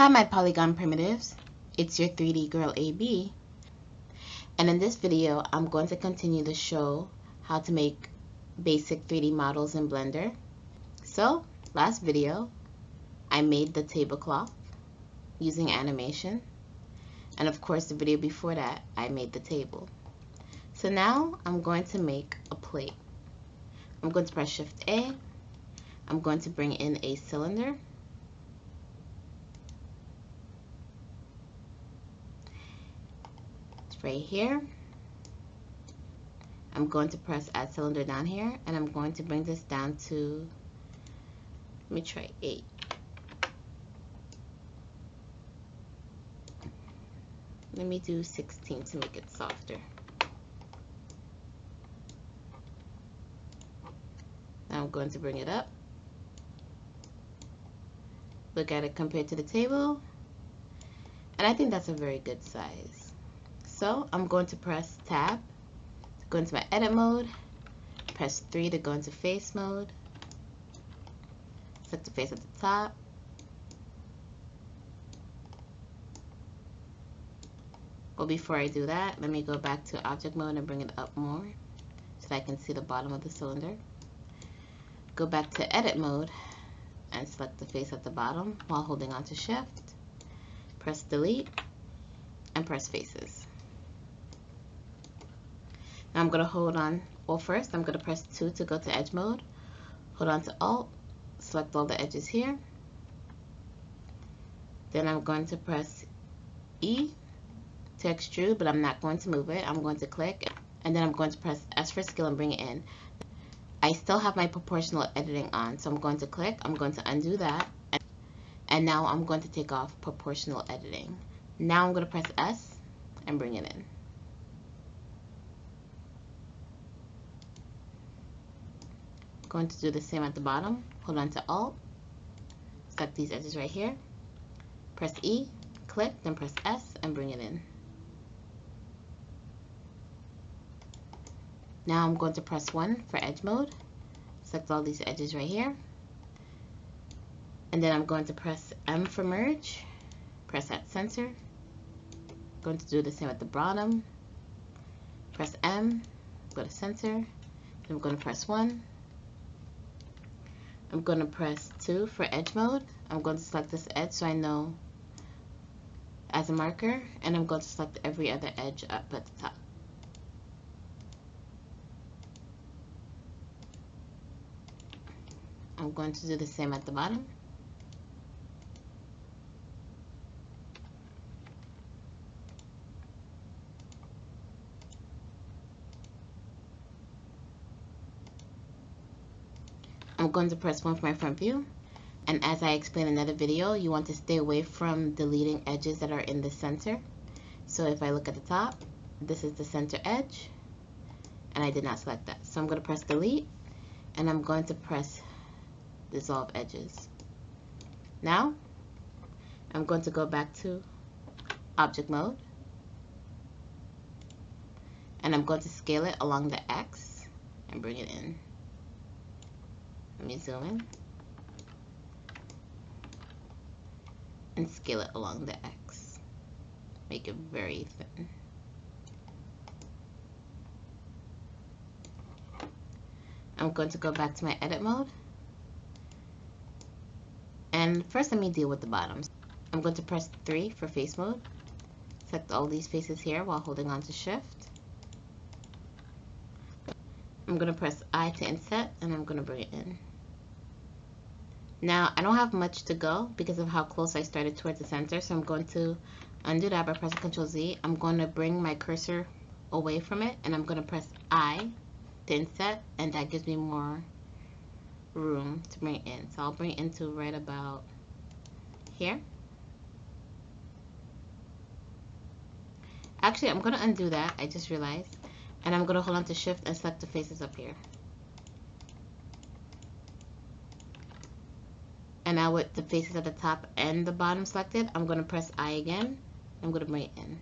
Hola my polygon primitives, it's your 3D girl AB, and in this video I'm going to continue to show how to make basic 3D models in Blender. So last video I made the tablecloth using animation, and of course the video before that I made the table. So now I'm going to make a plate. I'm going to press Shift A. I'm going to bring in a cylinder. It's right here. I'm going to press Add Cylinder down here, and I'm going to bring this down to, let me try 8. Let me do 16 to make it softer. Now I'm going to bring it up. Look at it compared to the table, and I think that's a very good size. So I'm going to press Tab to go into my edit mode, press 3 to go into face mode, select the face at the top, but before I do that, let me go back to object mode and bring it up more so that I can see the bottom of the cylinder. Go back to edit mode and select the face at the bottom while holding on to Shift. Press Delete and press Faces. Now I'm going to hold on, well first I'm going to press 2 to go to edge mode. Hold on to Alt, select all the edges here. Then I'm going to press E to extrude, but I'm not going to move it. I'm going to click, and then I'm going to press S for scale and bring it in. I still have my proportional editing on, so I'm going to click, I'm going to undo that, and now I'm going to take off proportional editing. Now I'm going to press S and bring it in. I'm going to do the same at the bottom. Hold on to Alt, select these edges right here, press E, click, then press S and bring it in. Now I'm going to press 1 for edge mode, select all these edges right here, and then I'm going to press M for merge, press at center. I'm going to do the same at the bottom, press M, go to center, then I'm going to press 1. I'm going to press 2 for edge mode. I'm going to select this edge so I know as a marker, and I'm going to select every other edge up at the top. I'm going to do the same at the bottom. I'm going to press 1 for my front view, and as I explained in another video, you want to stay away from deleting edges that are in the center. So if I look at the top, this is the center edge, and I did not select that. So I'm going to press delete, and I'm going to press dissolve edges. Now I'm going to go back to object mode, and I'm going to scale it along the X and bring it in. Let me zoom in and scale it along the X. Make it very thin. I'm going to go back to my edit mode, and first let me deal with the bottoms. I'm going to press 3 for face mode, select all these faces here while holding on to Shift. I'm going to press I to inset, and I'm going to bring it in. Now I don't have much to go because of how close I started towards the center, so I'm going to undo that by pressing Ctrl Z. I'm going to bring my cursor away from it, and I'm going to press I to inset, and that gives me more room to bring it in. So I'll bring it into right about here. Actually, I'm going to undo that, I just realized, and I'm going to hold on to Shift and select the faces up here. And now with the faces at the top and the bottom selected, I'm going to press I again. I'm going to bring it in.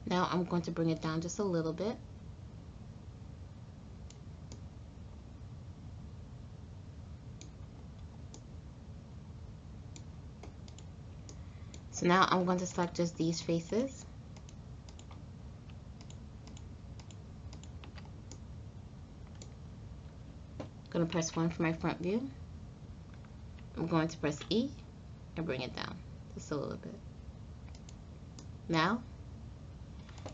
Now I'm going to bring it down just a little bit. So now I'm going to select just these faces. I'm going to press 1 for my front view. I'm going to press E and bring it down just a little bit. Now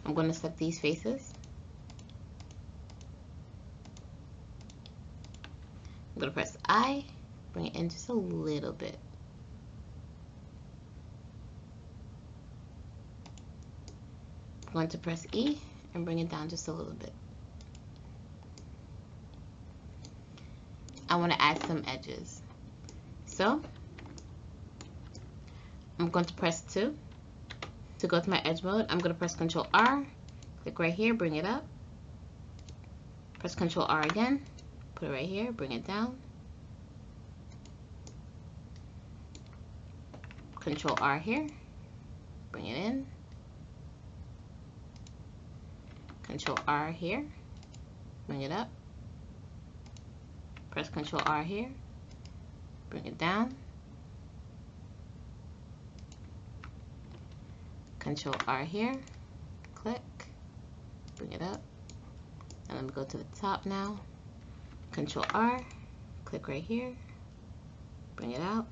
I'm going to select these faces. I'm going to press I, bring it in just a little bit. I'm going to press E and bring it down just a little bit. I want to add some edges. So I'm going to press 2. To go to my edge mode, I'm going to press Ctrl R, click right here, bring it up. Press Ctrl R again, put it right here, bring it down. Ctrl R here, bring it in. Ctrl R here, bring it up. Press Ctrl R here, bring it down. Ctrl R here, click, bring it up. And let me go to the top now. Ctrl R, click right here, bring it out.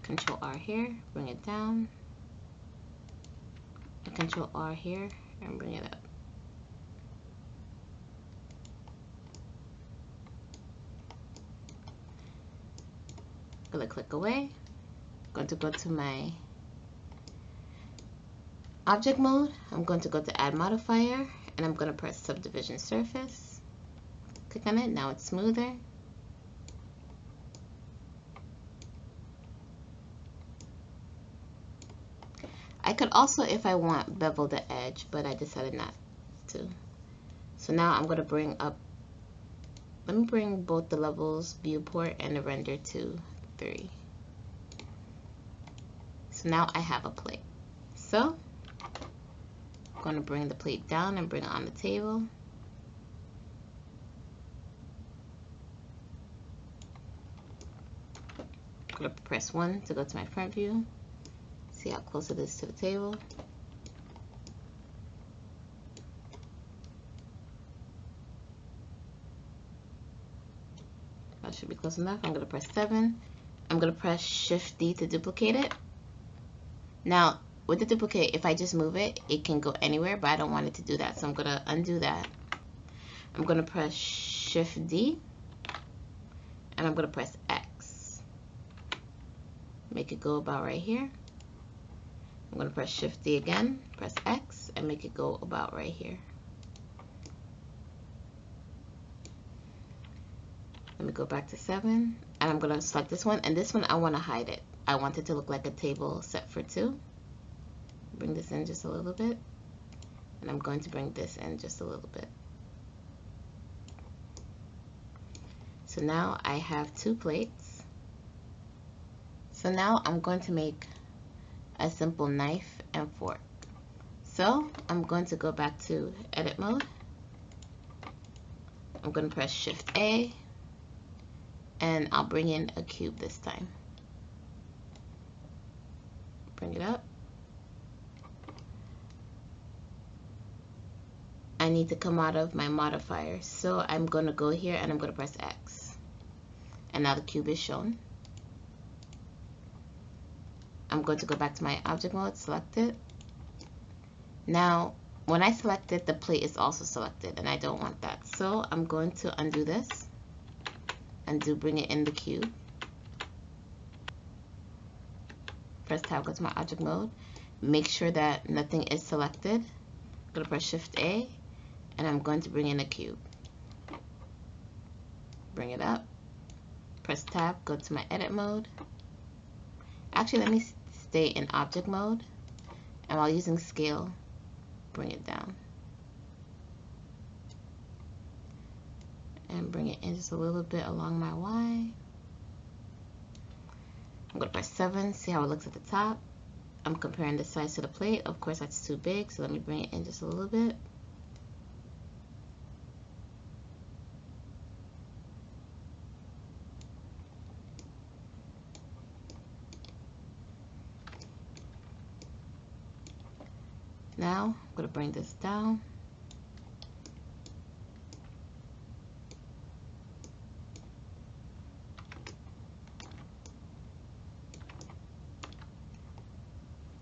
Ctrl R here, bring it down. And Ctrl R here and bring it up. Gonna click away. Going to go to my object mode. I'm going to go to add modifier and I'm going to press subdivision surface. Click on it. Now it's smoother. I could also, if I want, bevel the edge, but I decided not to. So now I'm going to bring up, let me bring both the levels, viewport and the render to 3. So now I have a plate. So I'm going to bring the plate down and bring it on the table. I'm going to press 1 to go to my front view. See how close it is to the table. That should be close enough. I'm going to press 7. I'm going to press Shift D to duplicate it. Now, with the duplicate, if I just move it, it can go anywhere, but I don't want it to do that. So I'm going to undo that. I'm going to press Shift D, and I'm going to press X. Make it go about right here. I'm going to press Shift D again, press X, and make it go about right here. Let me go back to 7, and I'm going to select this one, and this one I want to hide it. I want it to look like a table set for 2. Bring this in just a little bit, and I'm going to bring this in just a little bit. So now I have 2 plates. So now I'm going to make a simple knife and fork. So I'm going to go back to edit mode. I'm going to press Shift A, and I'll bring in a cube this time. Bring it up. I need to come out of my modifier, so I'm going to go here and I'm going to press X. And now the cube is shown. I'm going to go back to my object mode, select it. Now, when I select it, the plate is also selected, and I don't want that. So I'm going to undo this, bring it in the cube. Press tab, go to my object mode. Make sure that nothing is selected. I'm going to press Shift A, and I'm going to bring in a cube. Bring it up. Press tab, go to my edit mode. Actually, let me stay in object mode, and while using scale, bring it down. And bring it in just a little bit along my Y. I'm going to press 7, see how it looks at the top. I'm comparing the size to the plate. Of course, that's too big, so let me bring it in just a little bit. Now I'm going to bring this down.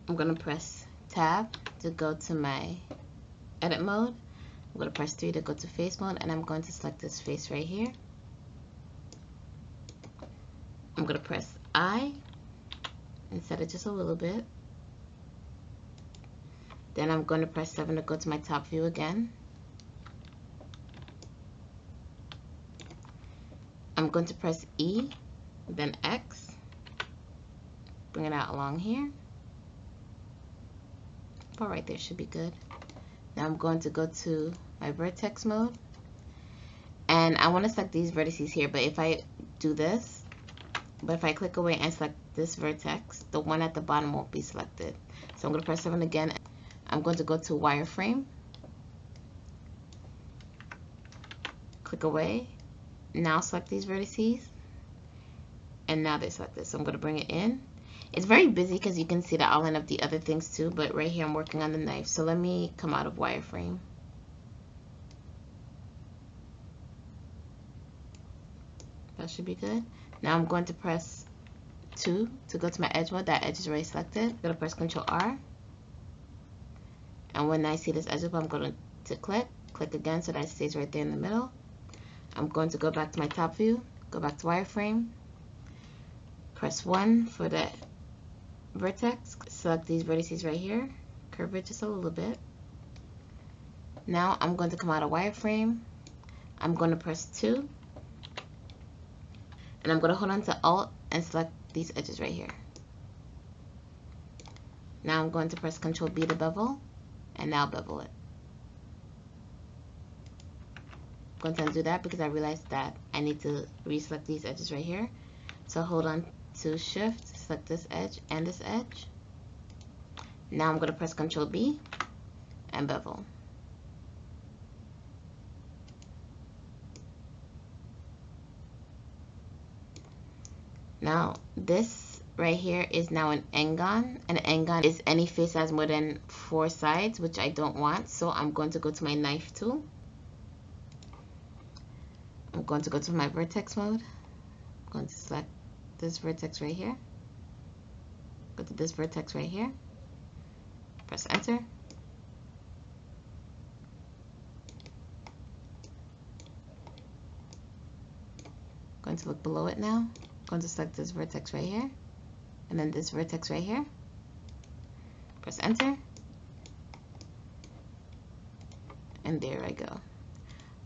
I'm going to press tab to go to my edit mode. I'm going to press 3 to go to face mode, and I'm going to select this face right here. I'm going to press I and set it just a little bit. Then I'm going to press 7 to go to my top view again. I'm going to press E, then X, bring it out along here. About right there should be good. Now I'm going to go to my vertex mode, and I want to select these vertices here, but if I do this, if I click away and select this vertex, the one at the bottom won't be selected. So I'm going to press 7 again. I'm going to go to wireframe, click away, now select these vertices, and now they're selected. So I'm going to bring it in. It's very busy because you can see the outline of the other things too, but right here I'm working on the knife. So let me come out of wireframe. That should be good. Now I'm going to press 2 to go to my edge mode. That edge is already selected. I'm going to press Ctrl R. And when I see this edge, I'm going to click again so that it stays right there in the middle. I'm going to go back to my top view, go back to wireframe, press 1 for the vertex, select these vertices right here, curve it just a little bit. Now I'm going to come out of wireframe, I'm going to press 2, and I'm going to hold on to Alt and select these edges right here. Now I'm going to press Ctrl B to bevel, and now bevel it. I'm going to undo that because I realized that I need to reselect these edges right here. So hold on to Shift, select this edge and this edge. Now I'm going to press Ctrl B and bevel. Now this right here is now an engon. An engon is any face that has more than 4 sides, which I don't want. So I'm going to go to my knife tool. I'm going to go to my vertex mode. I'm going to select this vertex right here. Go to this vertex right here. Press enter. Going to look below it now. Going to select this vertex right here, and then this vertex right here. Press enter, and there I go.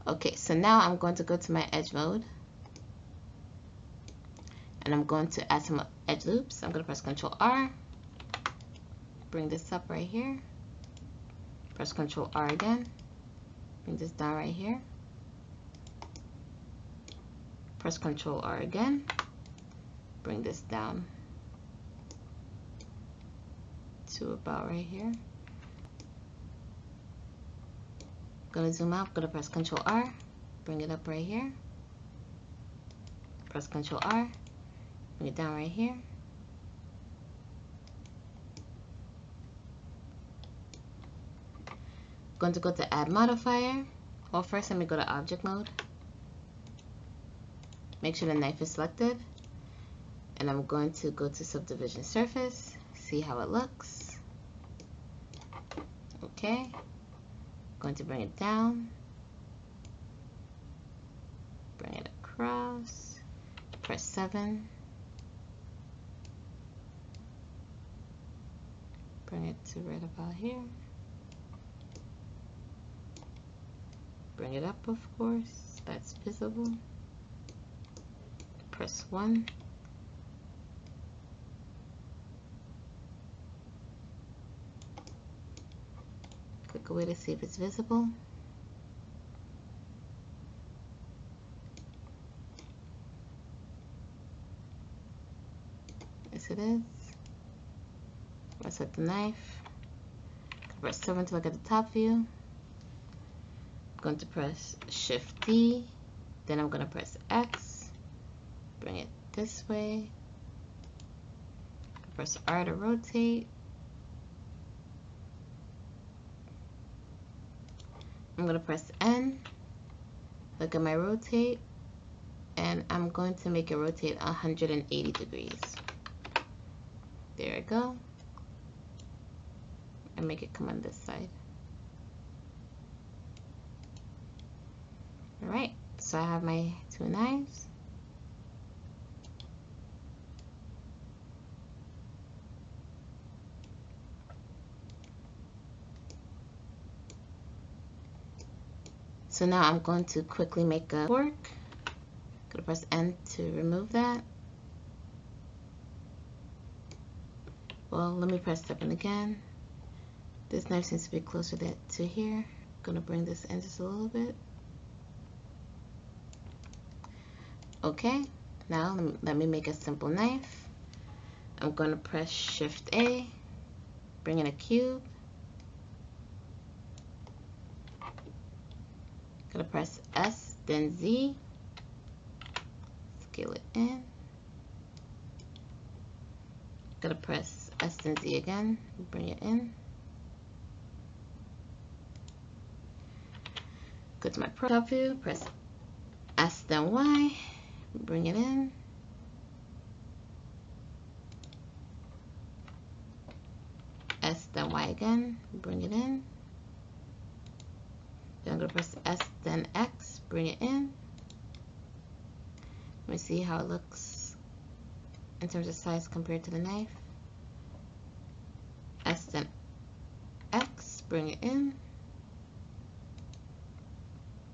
Okay, so now I'm going to go to my edge mode, and I'm going to add some edge loops. I'm going to press Ctrl R, bring this up right here, press Ctrl R again, bring this down right here, press Ctrl R again, bring this down to about right here. Gonna zoom out, gonna press Ctrl R, bring it up right here, press Ctrl R, bring it down right here. Going to go to add modifier. Well, first let me go to object mode. Make sure the knife is selected, and I'm going to go to subdivision surface, see how it looks. Okay, going to bring it down, bring it across, press 7, bring it to right about here, bring it up, of course, that's visible, press 1, click away to see if it's visible. Yes, it is. I select the knife. Press 7 to look at the top view. I'm going to press Shift D. Then I'm going to press X. Bring it this way. Press R to rotate. I'm going to press N, look at my rotate, and I'm going to make it rotate 180 degrees. There we go. And make it come on this side. Alright, so I have my two knives. So now I'm going to quickly make a fork. I'm going to press N to remove that. Well, let me press 7 again. This knife seems to be closer to here. I'm going to bring this in just a little bit. Okay, now let me make a simple knife. I'm going to press Shift A, bring in a cube. Going to press S, then Z, scale it in. Going to press S, then Z again, bring it in. Go to my top view, press S, then Y, bring it in. S, then Y again, bring it in. Then I'm going to press S, then X, bring it in. Let me see how it looks in terms of size compared to the knife. S, then X, bring it in.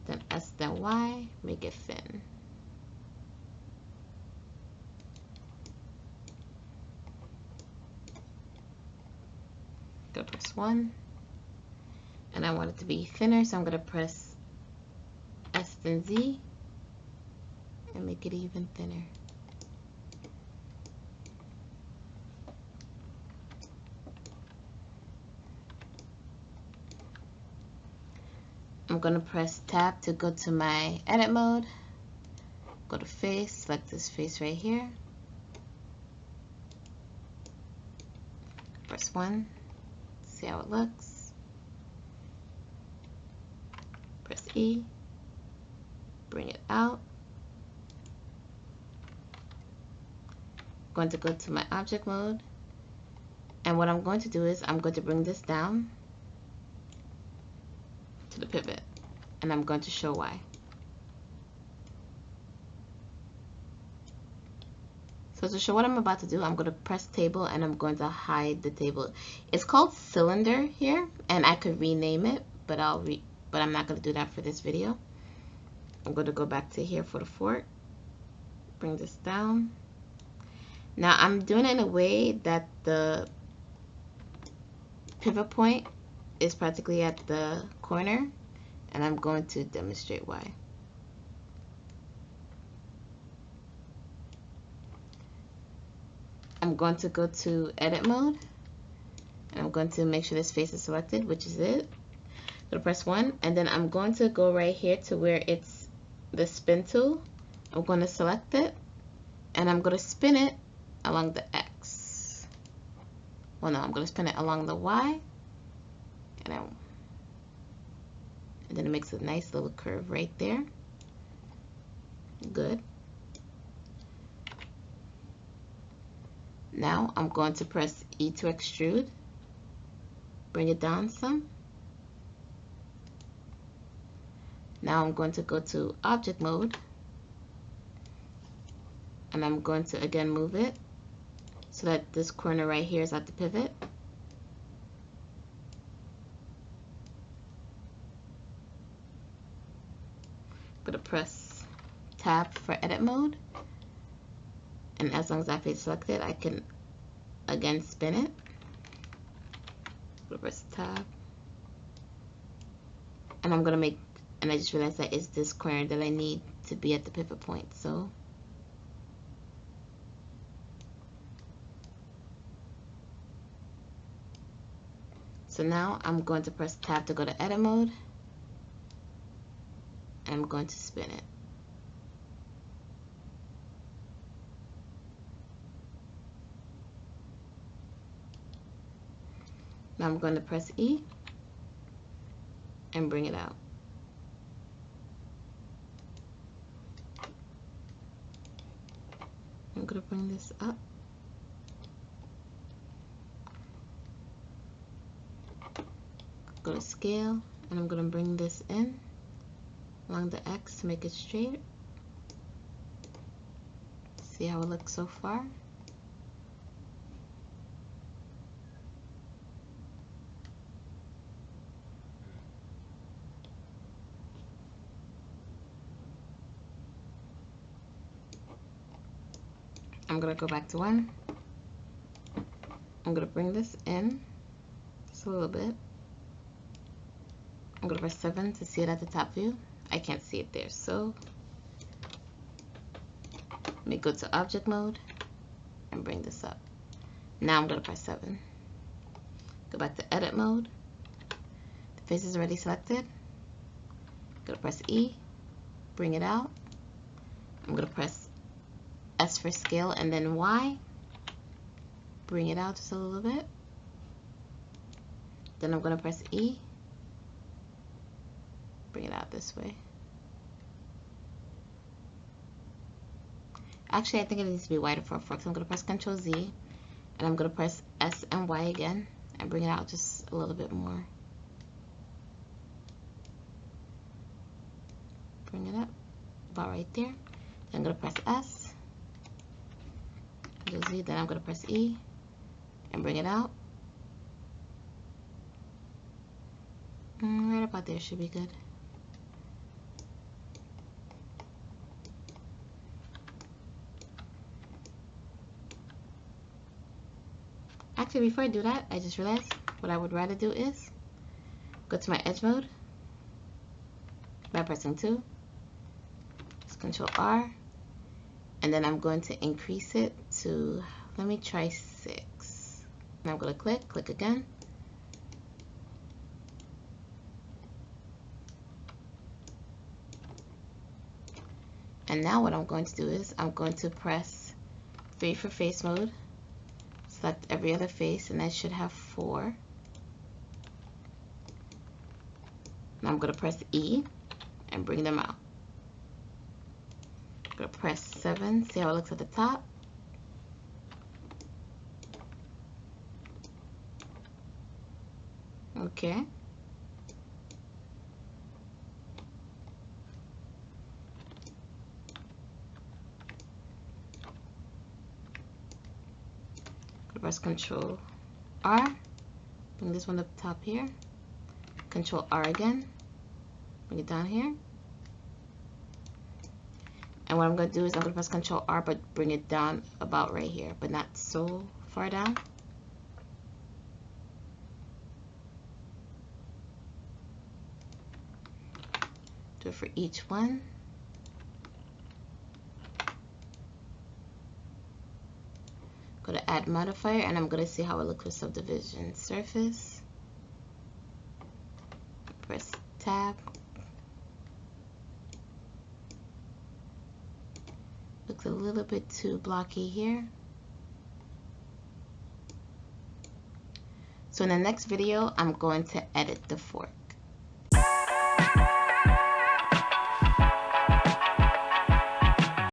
Then S, then Y, make it thin. Go press 1. And I want it to be thinner, so I'm going to press S, then Z, and make it even thinner. I'm going to press Tab to go to my edit mode. Go to face, select this face right here. Press 1, see how it looks. Press E, bring it out. I'm going to go to my object mode, and what I'm going to do is I'm going to bring this down to the pivot, and I'm going to show why. So to show what I'm about to do, I'm going to press table and I'm going to hide the table. It's called cylinder here, and I could rename it, but I'm not going to do that for this video. I'm going to go back to here for the fork, bring this down. Now I'm doing it in a way that the pivot point is practically at the corner, and I'm going to demonstrate why. I'm going to go to edit mode, and I'm going to make sure this face is selected, which is it. I'm going to press 1, and then I'm going to go right here to where it's the spin tool. I'm going to select it, and I'm going to spin it along the X. Well, no, I'm going to spin it along the Y, and then it makes a nice little curve right there. Good. Now I'm going to press E to extrude, bring it down some. Now I'm going to go to object mode, and I'm going to again move it so that this corner right here is at the pivot. I'm going to press tab for edit mode, and as long as I have it selected, I can again spin it. Press tab, and I'm going to make, and I just realized that it's this corner that I need to be at the pivot point. So now I'm going to press tab to go to edit mode, and I'm going to spin it. Now I'm going to press E and bring it out. going to bring this up. Go to scale, and I'm going to bring this in along the X to make it straight. See how it looks so far? I'm going to go back to 1. I'm going to bring this in just a little bit. I'm going to press 7 to see it at the top view. I can't see it there, so let me go to object mode and bring this up. Now I'm going to press 7. Go back to edit mode. The face is already selected. Go to press E, bring it out. I'm going to press S for scale and then Y. Bring it out just a little bit. Then I'm going to press E. Bring it out this way. Actually, I think it needs to be wider for a fork, so I'm going to press Ctrl Z, and I'm going to press S and Y again, and bring it out just a little bit more. Bring it up, about right there. Then I'm going to press S, Ctrl Z, then I'm going to press E, and bring it out. Right about there should be good. Actually, before I do that, I just realized what I would rather do is go to my edge mode by pressing 2, just Control R, and then I'm going to increase it to, let me try 6. And I'm going to click again. And now what I'm going to do is I'm going to press 3 for face mode. Select every other face, and I should have 4. Now I'm going to press E and bring them out. I'm going to press 7, see how it looks at the top. Okay. Press Control R, bring this one up top here. Control R again, bring it down here. And what I'm going to do is I'm going to press Control R, but bring it down about right here, but not so far down. Do it for each one. Go to add modifier, and I'm going to see how it looks with subdivision surface. Press tab. Looks a little bit too blocky here. So in the next video, I'm going to edit the fork.